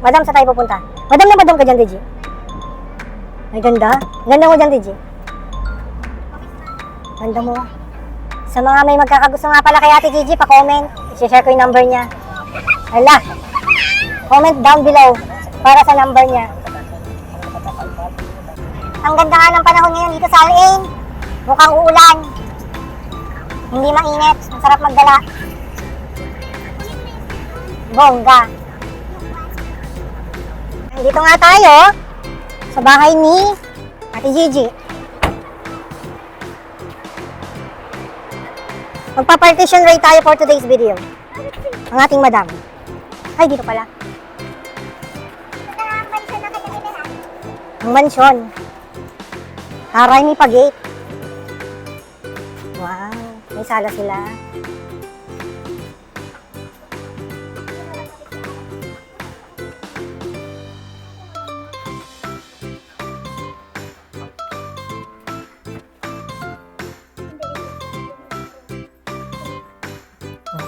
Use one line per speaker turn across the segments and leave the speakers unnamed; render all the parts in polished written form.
Madam, sa tayo pupunta? Madam na madam ka dyan, Digi. Ay, ganda. Ganda mo dyan, Digi. Ganda mo. Sa mga may magkakagusto nga pala kay Ate Gigi, pa-comment. I-share ko yung number niya. Hala. Comment down below para sa number niya. Ang ganda nga ng panahon ngayon dito sa Al-Ain. Mukhang uulan. Hindi mainit. Ang sarap magdala. Bongga. Nandito nga tayo sa bahay ni Ate Gigi. Magpa-partition rate tayo for today's video. Ang ating madam. Ay, dito pala. Ang mansyon. Haray may pag-gate. Wow, may sala sila.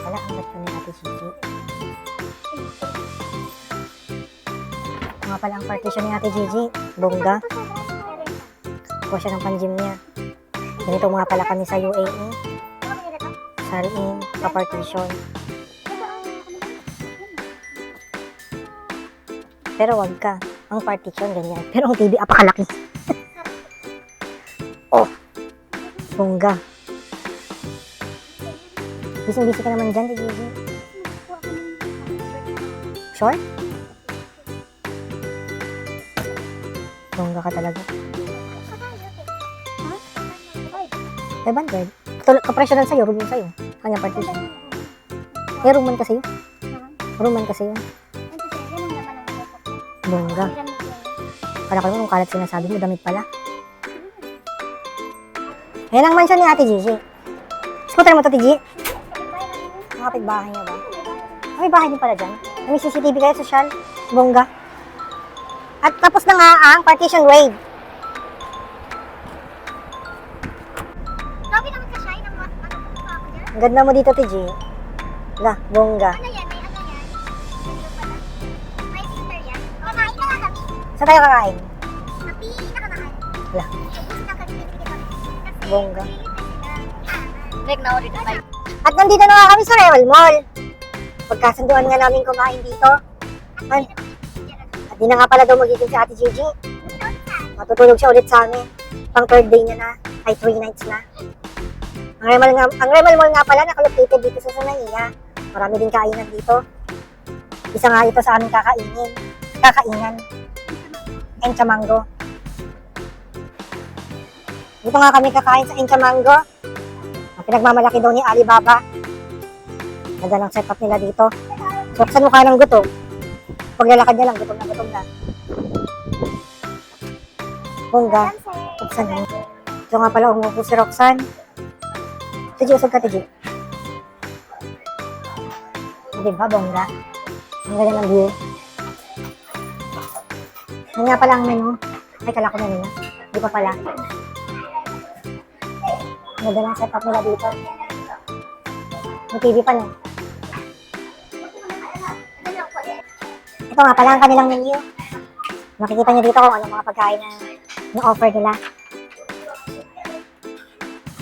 Wala ang mansyon ni Ate Gigi. Nga pala ang partition ni Ate Gigi. Bongga. Kuha siya ng pan-gym niya. Ganito mga pala kami sa UAE. Sa Al-Ain, sa partition. Pero wag ka. Ang partition, ganyan. Pero ang TV, apakalaki. Oh! Bongga. Busy-busy ka naman dyan, Gigi. Sure? Bongga ka talaga. 500. Kapresyo lang sa'yo, room yun sa'yo. Kanyang partition. Eh, room man kasi yun. Room man kasi yun. Bongga. Kala ko naman kung kalat sinasabi mo, damit pala. Yan ang mansion ni Ate Gigi. Scooter mo to, Gigi? Nakapit bahay niya ba? May bahay din pala dyan. May CCTV kayo, social. Bongga. At tapos na nga ang partition wave. Ang ganda mo dito, Tiji. La, bongga.
Ano yan? May ano yan? Dito pala. May sister yan. Kakain na nga kami.
Saan tayo kakain?
Happy na kamahal.
La,
Ubus na kami dito kami. Kasi
bongga.
Break na ulit tayo.
At nandito na nga kami sa Rewel Mall. Pagkasunduan nga namin kumain dito. At di na nga pala daw magiging si Ate Gigi. Matutulog siya ulit sa amin. Pang third day niya na. Ay, 3 nights na. Ang Rewel Mall nga pala nakalocated dito sa Sanaiya. Marami din kainan dito. Isa nga ito sa aming kakainan. Enchamango. Dito nga kami kakain sa Enchamango. Ang pinagmamalaki daw ni Alibaba. Ganda ng setup nila dito. So, sa mukha ng gutom. Paglalakad niya lang, gutom na. Bongga. Buksan mo. Ito nga pala, umupo si Roxanne. Tiji, usog ka, Tiji. Diba, bongga? Ang ganda ng view. Yan nga pala ang menu. Ay, kala ko menu na. Di pa pala. Ang ganda ng setup nila dito. May TV pa, no? Ito nga pala ang kanilang menu. Makikita niyo dito kung ano mga pagkain na offer nila.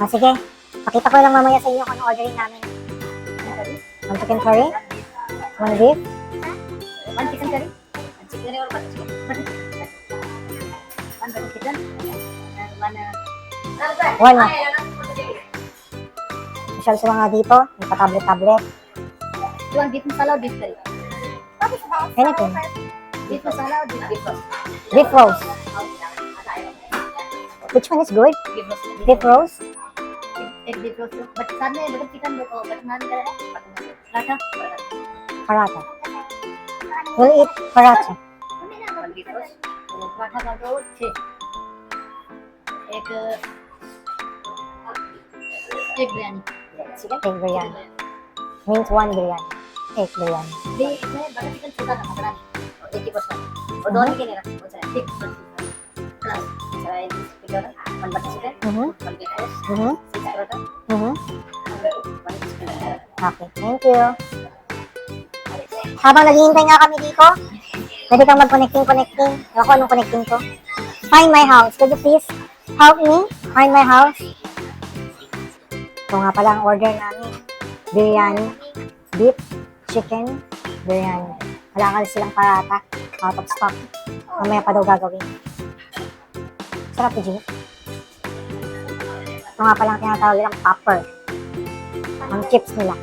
Sige. Pakita ko lang mamaya sa inyo kung ano ordering namin. 1 chicken curry? 1 beef?
1 chicken curry? 1 chicken curry or 1 chicken? 1 chicken?
1 na. Social sila nga dito. May pa-tablet.
1 beef masala or beef curry?
Anything.
Beef masala or beef roast?
Beef roast. Which one is good?
Beef roast.
Beef roast?
एक beef roast. But साथ में मतलब चिकन देखो, but नान क्या है? Paratha?
Paratha. We'll eat paratha.
beef roast. तो पराठा का दो 6. एक biryani.
Egg biryani. Means 1 biryani. Egg biryani.
भी इसमें बटर चिकन छोटा था बड़ा नहीं. एक ही पोर्शन. और दोनों के लिए रखा. वो चाहिए. ठीक. प्लस चाहिए चिकन, 1 बटर चिकन, 1 beef roast, 6 paratha, 1 chicken.
Okay, thank you. Habang naghihintay nga kami dito, Pwede kang mag-connecting. Ewan ko anong connecting to. Find my house. Could you please help me find my house? Ito nga pala ang order namin. Biryani. Beef, chicken, biryani. Wala ka silang parata. Out of stock. Mamaya pa daw gagawin. Sarap G. Ito nga pala ang tinatawag nilang popper. Ang chips nila.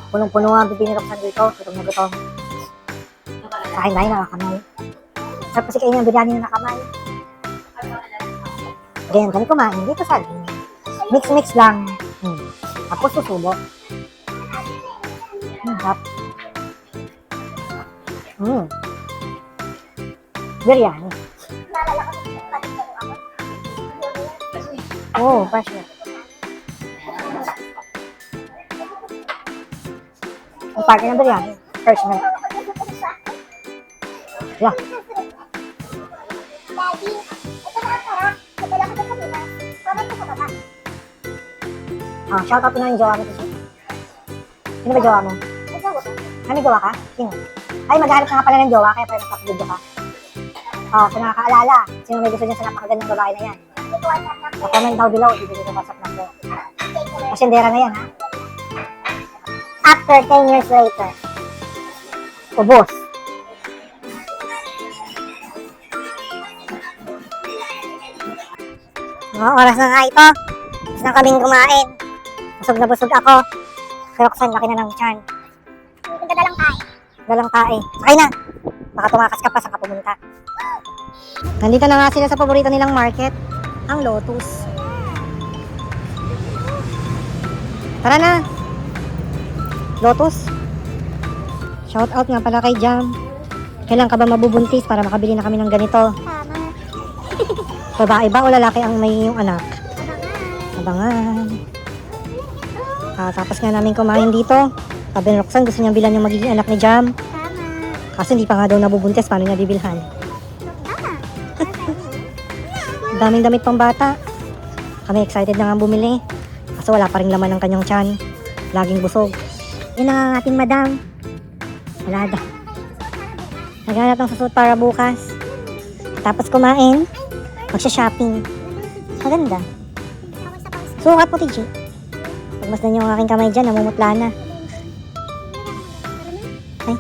Punong-puno nga biniroksan dito. Gutom na gutom. Kain na nakakamay. Sarap kasi kainin ang biryani na nakamay. Ganyan kami kumain. Dito sa atin. Mix lang. Tapos susubo. Sarap. Biryani. Oh, fresh na. Ang party ng biryani. Fresh na. Yeah.
Daddy, ito na ang sarap. Padala ko sa Pinas. Comment ko sa baba.
Ah, shoutout ko na yung jowa mo. Sino ba jowa mo?
Nagsawa ko.
May jowa ka? Sino? Ay, maghanap ka nga pala ng jowa, kaya pala nagpapagod ka. Oh, sa nakakaalala, sino may gusto niya sa napakagandang babae na yan?
Ito ang sarap.
Comment down below, ibigay ko WhatsApp number. Pasyendera na yan, ha? After 10 years later, ubos. Oras na nga ito. Gusto na kaming kumain. Busog na busog ako. Pero kusan, laki na ng tiyan.
Nagdadalang tayo.
Dalang tae. Sakay na. Baka tumakas ka pa sa pumunta. Nandito na nga sila sa paborito nilang market, ang Lotus. Tara na. Lotus. Shout out nga pala kay Jam. Kailan ka ba mabubuntis para makabili na kami ng ganito?
Tama.
Babae ba o lalaki ang may yung anak? Abangan. Tapos nga namin kumain dito. Sabi ni Roxanne, gusto niyang bilan yung magiging anak ni Jam.
Tama.
Kaso hindi pa nga daw nabubuntis, paano niya bibilhan?
Tama.
Daming damit pang bata. Kami excited na nga bumili. Kaso wala pa rin laman ng kanyang tiyan. Laging busog. Yun na nga ang ating madam. Wala daw. Naghanap ng susuot para bukas. Tapos kumain. Magsha-shopping. Maganda. Sukat mo, TG. Pagmasdan niyo ang aking kamay dyan, namumutla na. Ay.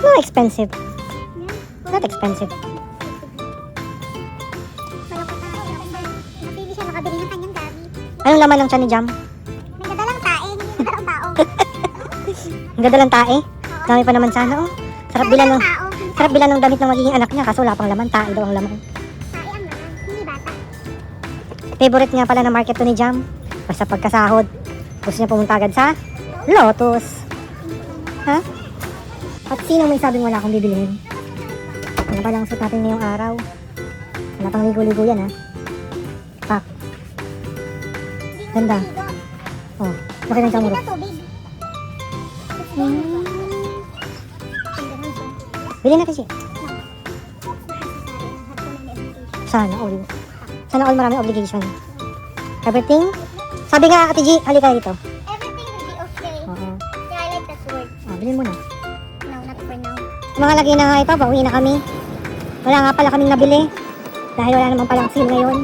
No, expensive. Not expensive.
Napili siya makabili ng kanyang gamit.
Anong laman ng tiyan ni Jam?
Nagdadalang tae. Hindi nagdadalang tao.
Ang ganda lang tae. Dami pa naman sana, oh. Sarap bilan ng,
Tao.
sarap bilan ng damit ng magiging anak niya, kaso wala pang laman. Tae daw ang laman.
Tae ang naman. Hindi bata.
Favorite nga pala na market to ni Jam. Basta pagkasahod, gusto niya pumunta agad sa Lotus. Ha? At sino may sabing wala akong bibilihin? Ano pa lang suit natin ngayong araw? Wala pang ligo-ligo yan, ha? Pak. Ganda. Oh, laki ng
Hindi
chamuro.
na tubig.
Bili natin siya. Sana all. Sana all marami obligation. Everything. Sabi nga, Ate G, halika dito.
Everything will be okay.
Oo.
Kaya I like that word.
Bilhin mo na.
No, not for now.
Mga lagay na nga ito, pauwi na kami. Wala nga pala kaming nabili. Dahil wala naman palang sale ngayon.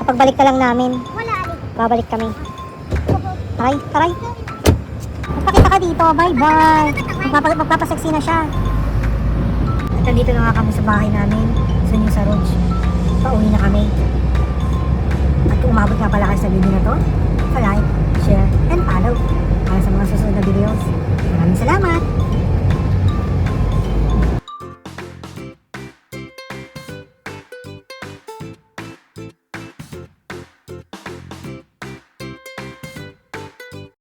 Sa pagbalik na lang namin,
Wala.
babalik kami. Taray, taray. Magpakita ka dito, bye-bye. Magpapaseksi na siya. At nandito na nga kami sa bahay namin. Sa New Saroge. Pauwi na kami. At kung umabot nga pala kayo sa video na to, sa like,